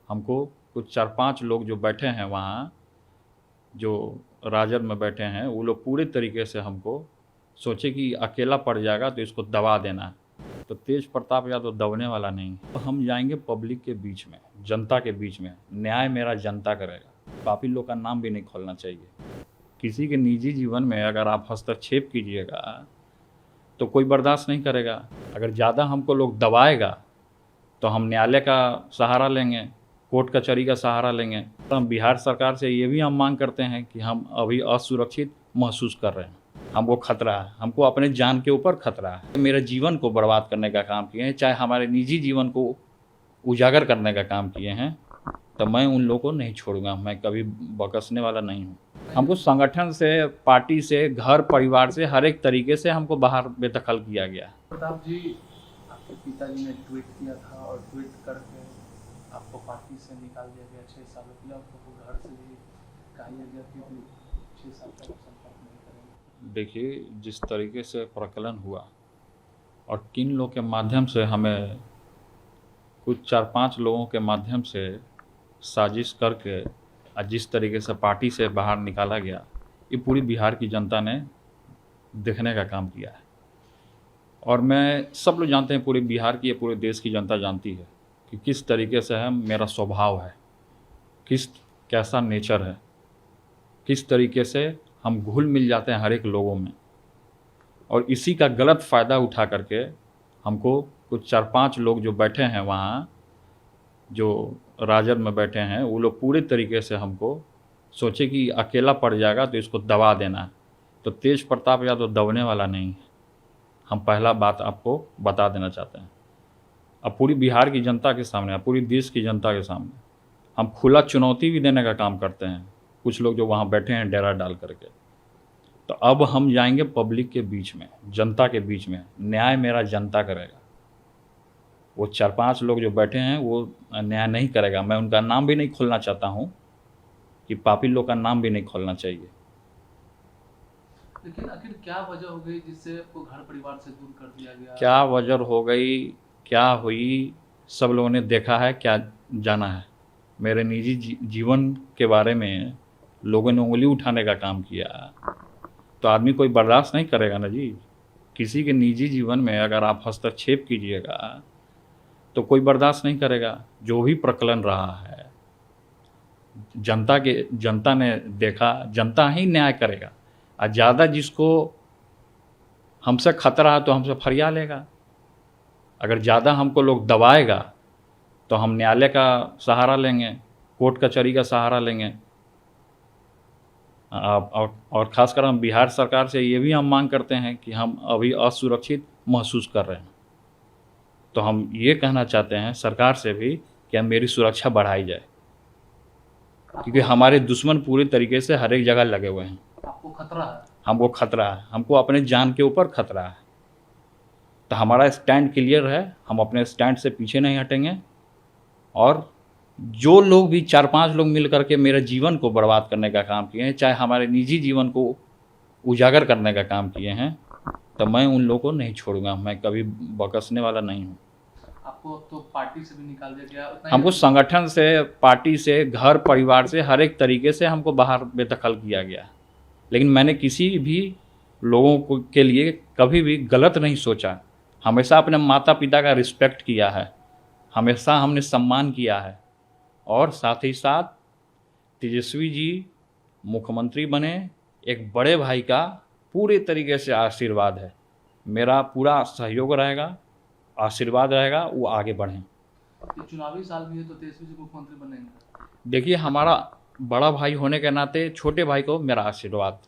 हमको कुछ 4-5 लोग जो बैठे हैं वहाँ, जो राजद में बैठे हैं, वो लोग पूरे तरीके से हमको सोचे कि अकेला पड़ जाएगा तो इसको दबा देना है। तो तेज प्रताप यादव दबने वाला नहीं है। तो हम जाएंगे पब्लिक के बीच में, जनता के बीच में। न्याय मेरा जनता करेगा। पापी लोग का नाम भी नहीं खोलना चाहिए। किसी के निजी जीवन में अगर आप हस्तक्षेप कीजिएगा तो कोई बर्दाश्त नहीं करेगा। अगर ज़्यादा हमको लोग दबाएगा तो हम न्यायालय का सहारा लेंगे, कोर्ट कचहरी का सहारा लेंगे। तो हम बिहार सरकार से ये भी हम मांग करते हैं कि हम अभी असुरक्षित महसूस कर रहे हैं, हमको खतरा है, हमको अपने जान के ऊपर खतरा है। मेरे जीवन को बर्बाद करने का काम किए हैं, चाहे हमारे निजी जीवन को उजागर करने का काम किए हैं, तो मैं उन लोगों को नहीं छोड़ूंगा। मैं कभी बकसने वाला नहीं हूँ। हमको संगठन से, पार्टी से, घर परिवार से, हर एक तरीके से हमको बाहर बेदखल किया गया। प्रताप जी, आपके पिताजी ने ट्वीट किया था और ट्वीट करके आपको पार्टी से निकाल दिया गया। 6 सालों के लिए आपको घर से भी कहा गया कि 6 साल तक संपर्क नहीं करेंगे। देखिए, जिस तरीके से प्रकलन हुआ और किन लोग के माध्यम से हमें, कुछ 4-5 लोगों के माध्यम से साजिश करके जिस तरीके से पार्टी से बाहर निकाला गया, ये पूरी बिहार की जनता ने देखने का काम किया है। और मैं, सब लोग जानते हैं, पूरे बिहार की, पूरे देश की जनता जानती है कि किस तरीके से है मेरा स्वभाव है, कैसा नेचर है, किस तरीके से हम घुल मिल जाते हैं हर एक लोगों में। और इसी का गलत फ़ायदा उठा करके हमको कुछ 4-5 लोग जो बैठे हैं वहाँ, जो राजद में बैठे हैं, वो लोग पूरे तरीके से हमको सोचे कि अकेला पड़ जाएगा तो इसको दबा देना है। तो तेज प्रताप यादव दबने वाला नहीं है। हम पहला बात आपको बता देना चाहते हैं। अब पूरी बिहार की जनता के सामने, अब पूरी देश की जनता के सामने हम खुला चुनौती भी देने का काम करते हैं, कुछ लोग जो वहाँ बैठे हैं डेरा डाल करके। तो अब हम जाएंगे पब्लिक के बीच में, जनता के बीच में। न्याय मेरा जनता करेगा। वो 4-5 लोग जो बैठे हैं वो न्याय नहीं करेगा। मैं उनका नाम भी नहीं खोलना चाहता हूँ, कि पापी लोग का नाम भी नहीं खोलना चाहिए। लेकिन आखिर क्या वजह हो गई जिससे आपको घर परिवार से दूर कर दिया गया? क्या वजह हो गई, क्या हुई, सब लोगों ने देखा है, क्या जाना है। मेरे निजी जीवन के बारे में लोगों ने उंगली उठाने का काम किया तो आदमी कोई बर्दाश्त नहीं करेगा ना जी। किसी के निजी जीवन में अगर आप हस्तक्षेप कीजिएगा तो कोई बर्दाश्त नहीं करेगा। जो भी प्रकलन रहा है, जनता ने देखा, जनता ही न्याय करेगा। और ज़्यादा जिसको हमसे खतरा है तो हमसे फरिया लेगा। अगर ज़्यादा हमको लोग दबाएगा तो हम न्यायालय का सहारा लेंगे, कोर्ट कचहरी का सहारा लेंगे। और ख़ासकर हम बिहार सरकार से ये भी हम मांग करते हैं कि हम अभी असुरक्षित महसूस कर रहे हैं। तो हम ये कहना चाहते हैं सरकार से भी कि मेरी सुरक्षा बढ़ाई जाए, क्योंकि हमारे दुश्मन पूरे तरीके से हर एक जगह लगे हुए हैं। आपको खतरा है? हमको खतरा है, हमको अपने जान के ऊपर खतरा है। तो हमारा स्टैंड क्लियर है, हम अपने स्टैंड से पीछे नहीं हटेंगे। और जो लोग भी 4-5 लोग मिल करके मेरे जीवन को बर्बाद करने का काम किए हैं, चाहे हमारे निजी जीवन को उजागर करने का काम किए हैं, तो मैं उन लोगों को नहीं छोड़ूंगा। मैं कभी बकसने वाला नहीं हूँ। आपको तो पार्टी से भी निकाल दिया गया। हमको संगठन से, पार्टी से, घर परिवार से, हर एक तरीके से हमको बाहर बेदखल किया गया। लेकिन मैंने किसी भी लोगों को के लिए कभी भी गलत नहीं सोचा। हमेशा अपने माता पिता का रिस्पेक्ट किया है, हमेशा हमने सम्मान किया है। और साथ ही साथ तेजस्वी जी मुख्यमंत्री बने, एक बड़े भाई का पूरे तरीके से आशीर्वाद है। मेरा पूरा सहयोग रहेगा, आशीर्वाद रहेगा, वो आगे बढ़ें। चुनावी साल भी है तो तेजस्वी जी मुख्यमंत्री बनेंगे? देखिए, हमारा बड़ा भाई होने के नाते छोटे भाई को मेरा आशीर्वाद,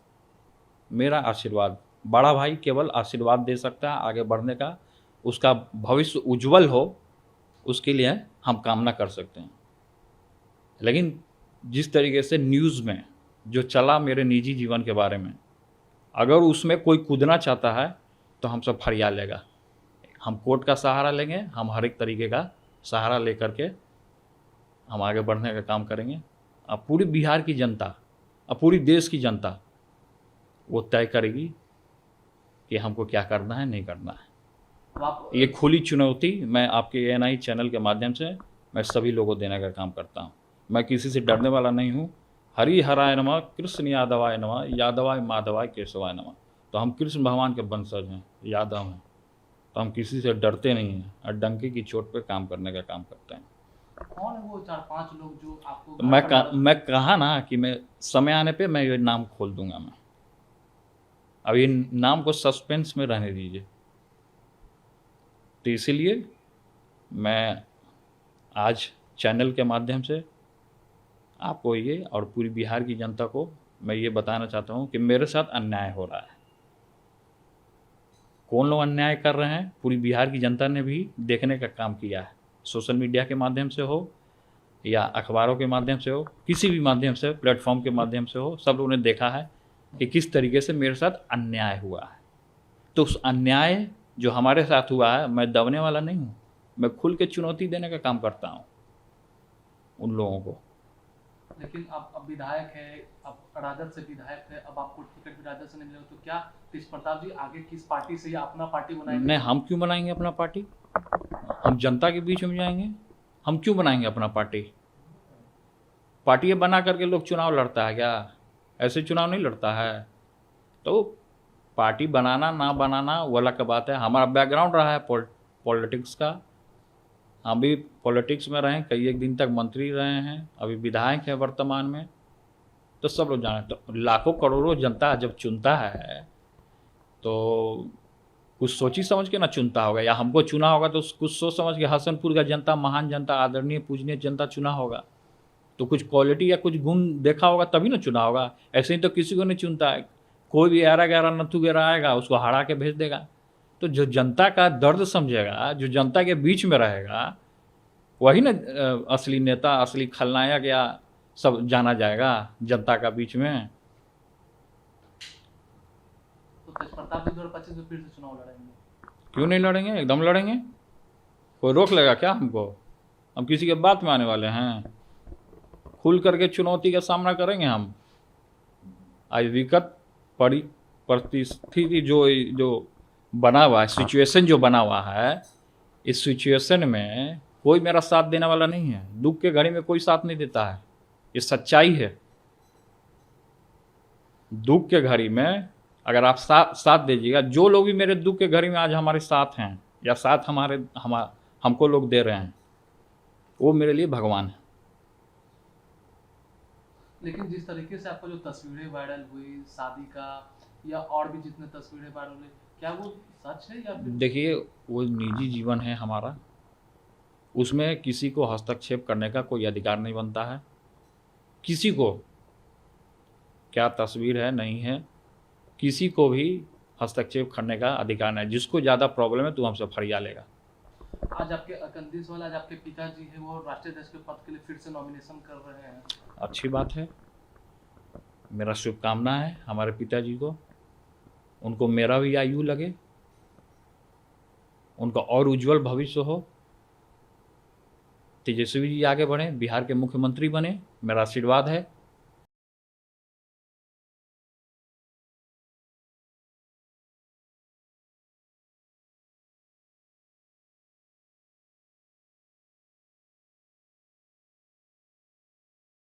बड़ा भाई केवल आशीर्वाद दे सकता है आगे बढ़ने का। उसका भविष्य उज्जवल हो, उसके लिए हम कामना कर सकते हैं। लेकिन जिस तरीके से न्यूज़ में जो चला मेरे निजी जीवन के बारे में, अगर उसमें कोई कूदना चाहता है तो हम सब फरिया लेगा। हम कोर्ट का सहारा लेंगे, हम हर एक तरीके का सहारा लेकर के हम आगे बढ़ने का काम करेंगे। अब पूरी बिहार की जनता, अब पूरी देश की जनता वो तय करेगी कि हमको क्या करना है, नहीं करना है। ये खुली चुनौती मैं आपके ANI चैनल के माध्यम से मैं सभी लोगों को देने का काम करता हूँ। मैं किसी से डरने वाला नहीं हूँ। हरि हराय नमः, कृष्ण यादवाय नमः, यादवाय माधवाय केशवाय नमः। तो हम कृष्ण भगवान के वंशज हैं, यादव हैं, तो हम किसी से डरते नहीं हैं और डंके की चोट पे काम करने का काम करते हैं। कौन है वो 4-5 लोग जो आपको तो घर पर मैं कहा ना कि मैं समय आने पे मैं ये नाम खोल दूंगा। मैं अब ये नाम को सस्पेंस में रहने दीजिए। तो इसीलिए मैं आज चैनल के माध्यम से आपको ये और पूरी बिहार की जनता को मैं ये बताना चाहता हूँ कि मेरे साथ अन्याय हो रहा है। कौन लोग अन्याय कर रहे हैं, पूरी बिहार की जनता ने भी देखने का काम किया है। सोशल मीडिया के माध्यम से हो या अखबारों के माध्यम से हो, किसी भी माध्यम से, प्लेटफॉर्म के माध्यम से हो, सब लोगों ने देखा है कि किस तरीके से मेरे साथ अन्याय हुआ है। तो उस अन्याय जो हमारे साथ हुआ है, मैं दबने वाला नहीं हूँ। मैं खुल के चुनौती देने का काम करता हूँ उन लोगों को। लेकिन अब विधायक है, अब राजद से विधायक है, अब आपको टिकट भी राजद से नहीं मिलेगा, तो क्या तेज प्रताप जी आगे किस पार्टी से या अपना पार्टी बनाएंगे? नहीं, हम क्यों बनाएंगे अपना पार्टी? हम जनता के बीच में जाएंगे। हम क्यों बनाएंगे अपना पार्टी? पार्टी बना करके लोग चुनाव लड़ता है क्या? ऐसे चुनाव नहीं लड़ता है। तो पार्टी बनाना ना बनाना वो अलग का बात है। हमारा बैकग्राउंड रहा है पॉलिटिक्स का। हम भी पॉलिटिक्स में रहे, कई एक दिन तक मंत्री रहे हैं, अभी विधायक हैं वर्तमान में। तो सब लोग जाने, तो लाखों करोड़ों जनता जब चुनता है तो कुछ सोची समझ के ना चुनता होगा, या हमको चुना होगा तो कुछ सोच समझ के। हसनपुर का जनता महान जनता, आदरणीय पूजनीय जनता चुना होगा, तो कुछ क्वालिटी या कुछ गुण देखा होगा तभी ना चुना होगा। ऐसे ही तो किसी को नहीं चुनता है। कोई भी 11-11 नथु गेरा आएगा, उसको हरा के भेज देगा। तो जो जनता का दर्द समझेगा, जो जनता के बीच में रहेगा, वही ना असली नेता, असली खलनायक या सब जाना जाएगा जनता का बीच में। तो तेज प्रताप जी 2025 में फिर से चुनाव लड़ेंगे? क्यों नहीं लड़ेंगे? एकदम लड़ेंगे। कोई रोक लेगा क्या हमको? हम किसी के बात में आने वाले हैं? खुल करके चुनौती का सामना करेंगे हम। आज विकट परिस्थिति जो बना हुआ है, सिचुएशन जो बना हुआ है, इस सिचुएशन में कोई मेरा साथ देने वाला नहीं है। दुख के घड़ी में कोई साथ नहीं देता है, ये सच्चाई है। दुख के घड़ी में अगर आप साथ दीजिएगा, जो लोग भी मेरे दुख के घड़ी में आज हमारे साथ हैं या साथ हमको लोग दे रहे हैं, वो मेरे लिए भगवान है। लेकिन जिस तरीके से आपको जो तस्वीरें वायरल हुई शादी का या और भी जितने तस्वीरें वायरल हुई, क्या वो सच है या फिर? देखिए, वो निजी जीवन है हमारा, उसमें किसी को हस्तक्षेप करने का कोई अधिकार नहीं बनता है। किसी को क्या तस्वीर है नहीं है, किसी को भी हस्तक्षेप करने का अधिकार नहीं। जिसको ज़्यादा प्रॉब्लम है तो हमसे फरिया लेगा। आज आपके कंदीसवाल, आज आपके पिताजी है वो राष्ट्रीय अध्यक्ष के पद के लिए फिर से नॉमिनेशन कर रहे हैं। अच्छी बात है, मेरा शुभकामना है हमारे पिताजी को। उनको मेरा भी आयु लगे, उनका और उज्जवल भविष्य हो, तेजस्वी जी आगे बढ़ें, बिहार के मुख्यमंत्री बने, मेरा आशीर्वाद है।